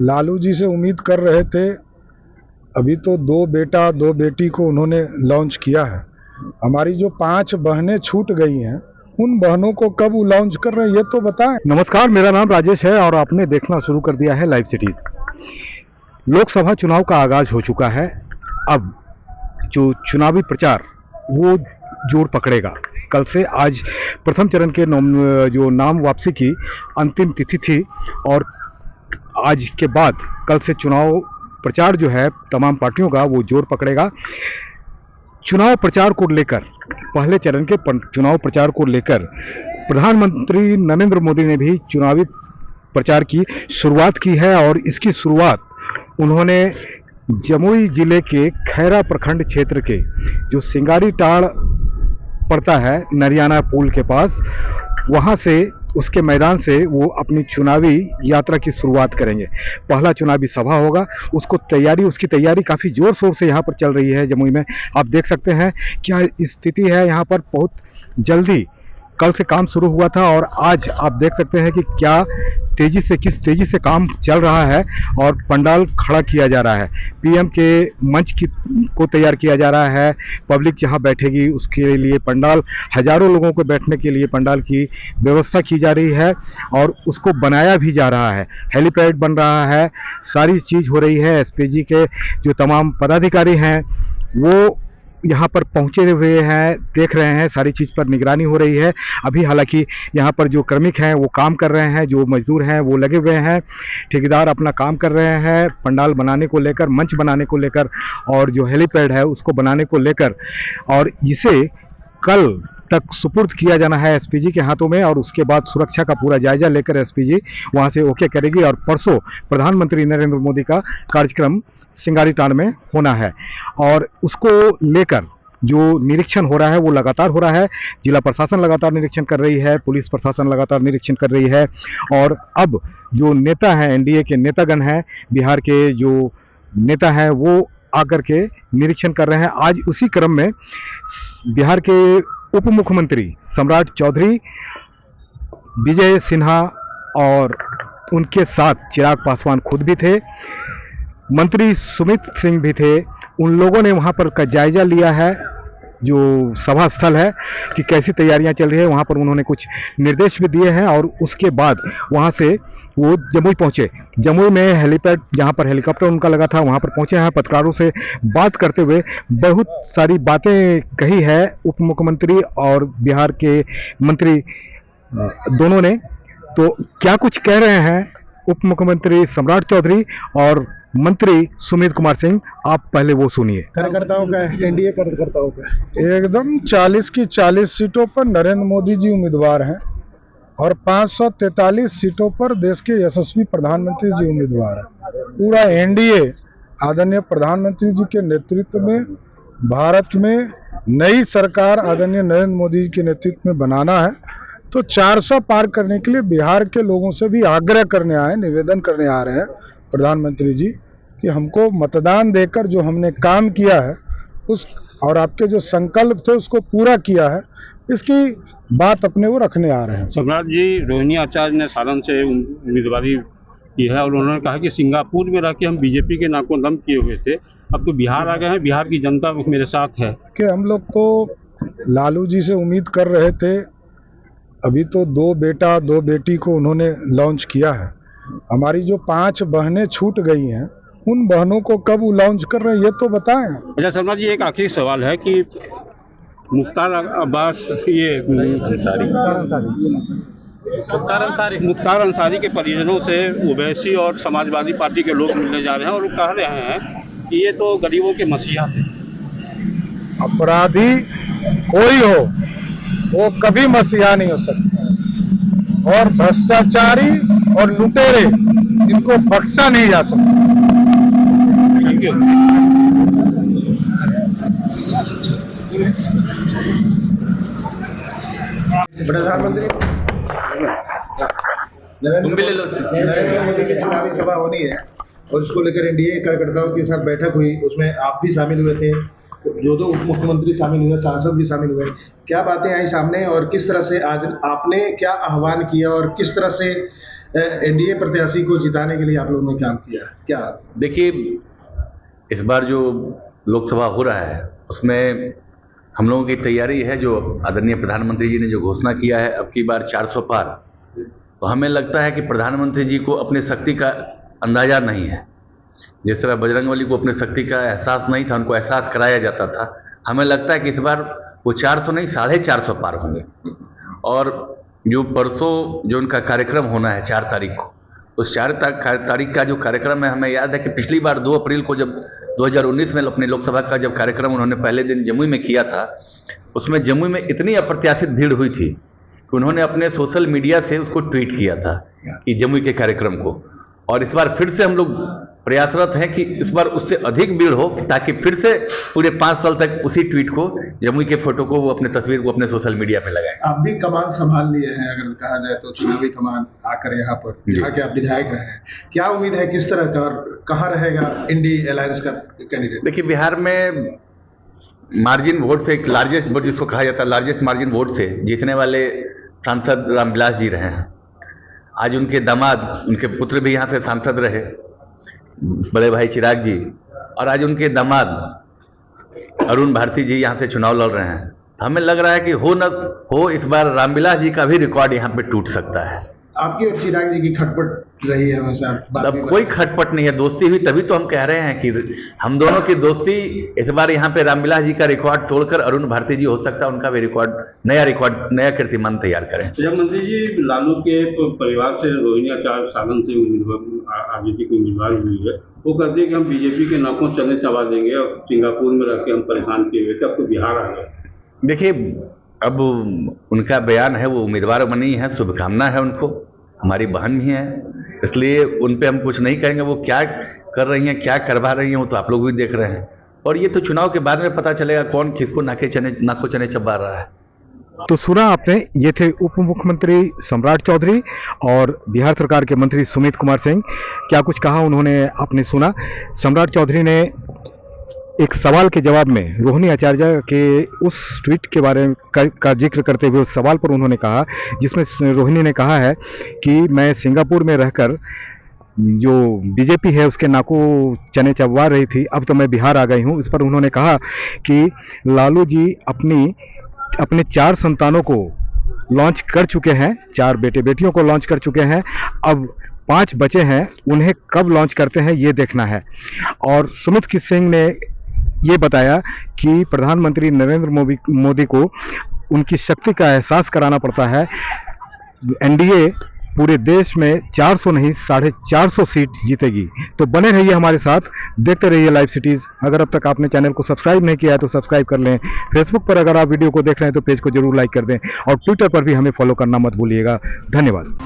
लालू जी से उम्मीद कर रहे थे। अभी तो 2 बेटा 2 बेटी को उन्होंने लॉन्च किया है। हमारी जो 5 बहनें छूट गई हैं, उन बहनों को कब वो लॉन्च कर रहे हैं ये तो बताएं। नमस्कार, मेरा नाम राजेश है और आपने देखना शुरू कर दिया है लाइव सिटीज। लोकसभा चुनाव का आगाज हो चुका है। अब जो चुनावी प्रचार वो जोर पकड़ेगा। कल से आज प्रथम चरण के जो नाम वापसी की अंतिम तिथि थी और आज के बाद कल से चुनाव प्रचार जो है तमाम पार्टियों का वो जोर पकड़ेगा। चुनाव प्रचार को लेकर, पहले चरण के चुनाव प्रचार को लेकर प्रधानमंत्री नरेंद्र मोदी ने भी चुनावी प्रचार की शुरुआत की है और इसकी शुरुआत उन्होंने जमुई जिले के खैरा प्रखंड क्षेत्र के जो सिंगारी टाड़ पड़ता है नरियाना पुल के पास, वहां से उसके मैदान से वो अपनी चुनावी यात्रा की शुरुआत करेंगे। पहला चुनावी सभा होगा, उसकी तैयारी काफ़ी जोर शोर से यहाँ पर चल रही है। जमुई में आप देख सकते हैं क्या स्थिति है यहाँ पर। बहुत जल्दी कल से काम शुरू हुआ था और आज आप देख सकते हैं कि किस तेजी से काम चल रहा है और पंडाल खड़ा किया जा रहा है। पीएम के मंच को तैयार किया जा रहा है। पब्लिक जहां बैठेगी उसके लिए पंडाल, हजारों लोगों को बैठने के लिए पंडाल की व्यवस्था की जा रही है और उसको बनाया भी जा रहा है। हेलीपैड बन रहा है, सारी चीज़ हो रही है। एसपीजी के जो तमाम पदाधिकारी हैं वो यहाँ पर पहुँचे हुए हैं, देख रहे हैं, सारी चीज़ पर निगरानी हो रही है। अभी हालांकि यहाँ पर जो कार्मिक हैं वो काम कर रहे हैं, जो मजदूर हैं वो लगे हुए हैं, ठेकेदार अपना काम कर रहे हैं पंडाल बनाने को लेकर, मंच बनाने को लेकर और जो हेलीपैड है उसको बनाने को लेकर। और इसे कल तक सुपुर्द किया जाना है एसपीजी के हाथों में और उसके बाद सुरक्षा का पूरा जायजा लेकर एसपीजी वहां से ओके करेगी और परसों प्रधानमंत्री नरेंद्र मोदी का कार्यक्रम सिंगारी टांड में होना है और उसको लेकर जो निरीक्षण हो रहा है वो लगातार हो रहा है। जिला प्रशासन लगातार निरीक्षण कर रही है, पुलिस प्रशासन लगातार निरीक्षण कर रही है और अब जो नेता हैं, एनडीए के नेतागण हैं, बिहार के जो नेता हैं वो आकर के निरीक्षण कर रहे हैं। आज उसी क्रम में बिहार के उप मुख्यमंत्री सम्राट चौधरी, विजय सिन्हा और उनके साथ चिराग पासवान खुद भी थे, मंत्री सुमित सिंह भी थे। उन लोगों ने वहां पर का जायजा लिया है जो सभा स्थल है कि कैसी तैयारियां चल रही है। वहां पर उन्होंने कुछ निर्देश भी दिए हैं और उसके बाद वहां से वो जमुई पहुंचे। जमुई में हेलीपैड जहां पर हेलीकॉप्टर उनका लगा था वहां पर पहुंचे हैं। पत्रकारों से बात करते हुए बहुत सारी बातें कही है उप मुख्यमंत्री और बिहार के मंत्री दोनों ने। तो क्या कुछ कह रहे हैं उप मुख्यमंत्री सम्राट चौधरी और मंत्री सुमित कुमार सिंह, आप पहले वो सुनिए। कार्यकर्ताओं का, एनडीए कार्यकर्ताओं का एकदम 40 की 40 सीटों पर नरेंद्र मोदी जी उम्मीदवार हैं और 543 सीटों पर देश के यशस्वी प्रधानमंत्री जी उम्मीदवार हैं। पूरा एनडीए आदरणीय प्रधानमंत्री जी के नेतृत्व में भारत में नई सरकार आदरणीय नरेंद्र मोदी जी के नेतृत्व में बनाना है। तो 400 पार करने के लिए बिहार के लोगों से भी आग्रह करने आए, निवेदन करने आ रहे हैं प्रधानमंत्री जी कि हमको मतदान देकर जो हमने काम किया है उस और आपके जो संकल्प थे उसको पूरा किया है, इसकी बात अपने वो रखने आ रहे हैं। सम्राट जी, रोहिणी आचार्य ने सारण से उम्मीदवारी की है और उन्होंने कहा कि सिंगापुर में रह के हम बीजेपी के नाक को दम किए हुए थे, अब तो बिहार आ गए हैं, बिहार की जनता मेरे साथ है। कि हम लोग तो लालू जी से उम्मीद कर रहे थे। अभी तो 2 बेटा 2 बेटी को उन्होंने लॉन्च किया है। हमारी जो 5 बहनें छूट गई हैं, उन बहनों को कब वो लॉन्च कर रहे हैं ये तो बताएं। अच्छा सम्राट जी, एक आखिरी सवाल है कि मुख्तार अब्बास, ये मुख्तार अंसारी के परिजनों से ओवैसी और समाजवादी पार्टी के लोग मिलने जा रहे हैं और वो कह रहे हैं कि ये तो गरीबों के मसीहा थे। अपराधी कोई हो वो कभी मसीहा नहीं हो सकता और भ्रष्टाचारी और लुटेरे इनको बख्शा नहीं जा सकता। Thank you. प्रधानमंत्री तुम भी ले लो। नरेंद्र मोदी की चुनावी सभा होनी है और उसको लेकर एनडीए कार्यकर्ताओं के साथ बैठक हुई, उसमें आप भी शामिल हुए थे, जो उप मुख्यमंत्री शामिल हुए, सांसद भी शामिल हुए। क्या बातें आई सामने और किस तरह से आज आपने क्या आह्वान किया और किस तरह से एनडीए प्रत्याशी को जिताने के लिए आप लोगों ने काम किया, क्या? देखिए, इस बार जो लोकसभा हो रहा है उसमें हम लोगों की तैयारी है, जो आदरणीय प्रधानमंत्री जी ने जो घोषणा किया है अब की बार 400 पार, तो हमें लगता है कि प्रधानमंत्री जी को अपनी शक्ति का अंदाजा नहीं है। जिस तरह बजरंगबली को अपनी शक्ति का एहसास नहीं था, उनको एहसास कराया जाता था, हमें लगता है कि इस बार वो 400 नहीं 450 पार होंगे। और जो परसों जो उनका कार्यक्रम होना है 4 तारीख को, उस 4 तारीख का जो कार्यक्रम है, हमें याद है कि पिछली बार 2 अप्रैल को जब 2019 में अपने लोकसभा का जब कार्यक्रम उन्होंने पहले दिन जमुई में किया था, उसमें जमुई में इतनी अप्रत्याशित भीड़ हुई थी कि उन्होंने अपने सोशल मीडिया से उसको ट्वीट किया था कि जमुई के कार्यक्रम को। और इस बार फिर से हम लोग प्रयासरत हैं कि इस बार उससे अधिक भीड़ हो, ताकि फिर से पूरे 5 साल तक उसी ट्वीट को, जमुई के फोटो को, वो अपने तस्वीर को अपने सोशल मीडिया पे लगाएं। आप भी कमान संभाल लिए हैं, अगर कहा जाए तो चुनावी कमान आकर यहाँ पर, जहाँ के आप विधायक रहे हैं, क्या उम्मीद है, किस तरह का और कहाँ रहेगा इंडी अलायंस का कैंडिडेट? देखिए, बिहार में मार्जिन वोट से, एक लार्जेस्ट वोट जिसको कहा जाता है, लार्जेस्ट मार्जिन वोट से जीतने वाले सांसद रामविलास जी रहे हैं। आज उनके दामाद, उनके पुत्र भी यहाँ से सांसद रहे, बड़े भाई चिराग जी, और आज उनके दामाद अरुण भारती जी यहाँ से चुनाव लड़ रहे हैं। तो हमें लग रहा है कि हो न हो, इस बार रामविलास जी का भी रिकॉर्ड यहाँ पे टूट सकता है। आपकी और चिराग जी की खटपट रही है हमेशा? अब कोई खटपट नहीं है, दोस्ती हुई, तभी तो हम कह रहे हैं कि हम दोनों की दोस्ती इस बार यहाँ पे रामविलास जी का रिकॉर्ड तोड़कर अरुण भारती जी हो सकता है उनका भी रिकॉर्ड, नया कीर्तिमान तैयार करें। जब मंत्री जी लालू के परिवार से रोहिणी आचार्य साधन से आरजेडी की उम्मीदवार हुई है, वो कहते हैं कि हम बीजेपी के नाकों चने चबा देंगे और सिंगापुर में रह के हम परेशान किए हुए थे, अब तो बिहार आ गए। देखिए, अब उनका बयान है, वो उम्मीदवार बनी है, शुभकामना है उनको, हमारी बहन भी हैं, इसलिए उन पे हम कुछ नहीं कहेंगे। वो क्या कर रही हैं, क्या करवा रही हैं, वो तो आप लोग भी देख रहे हैं, और ये तो चुनाव के बाद में पता चलेगा कौन किसको नाको चने चबा रहा है। तो सुना आपने, ये थे उप मुख्यमंत्री सम्राट चौधरी और बिहार सरकार के मंत्री सुमित कुमार सिंह। क्या कुछ कहा उन्होंने, आपने सुना। सम्राट चौधरी ने एक सवाल के जवाब में रोहिणी आचार्य के उस ट्वीट के बारे में का जिक्र करते हुए उस सवाल पर उन्होंने कहा, जिसमें रोहिणी ने कहा है कि मैं सिंगापुर में रहकर जो बीजेपी है उसके नाको चने चबवा रही थी, अब तो मैं बिहार आ गई हूं। इस पर उन्होंने कहा कि लालू जी अपने 4 संतानों को लॉन्च कर चुके हैं, 4 बेटे बेटियों को लॉन्च कर चुके हैं, अब 5 बचे हैं, उन्हें कब लॉन्च करते हैं ये देखना है। और सुमित सिंह ने ये बताया कि प्रधानमंत्री नरेंद्र मोदी को उनकी शक्ति का एहसास कराना पड़ता है। एनडीए पूरे देश में 400 नहीं 450 सीट जीतेगी। तो बने रहिए हमारे साथ, देखते रहिए लाइव सिटीज। अगर अब तक आपने चैनल को सब्सक्राइब नहीं किया है तो सब्सक्राइब कर लें। फेसबुक पर अगर आप वीडियो को देख रहे हैं तो पेज को जरूर लाइक कर दें, और ट्विटर पर भी हमें फॉलो करना मत भूलिएगा। धन्यवाद।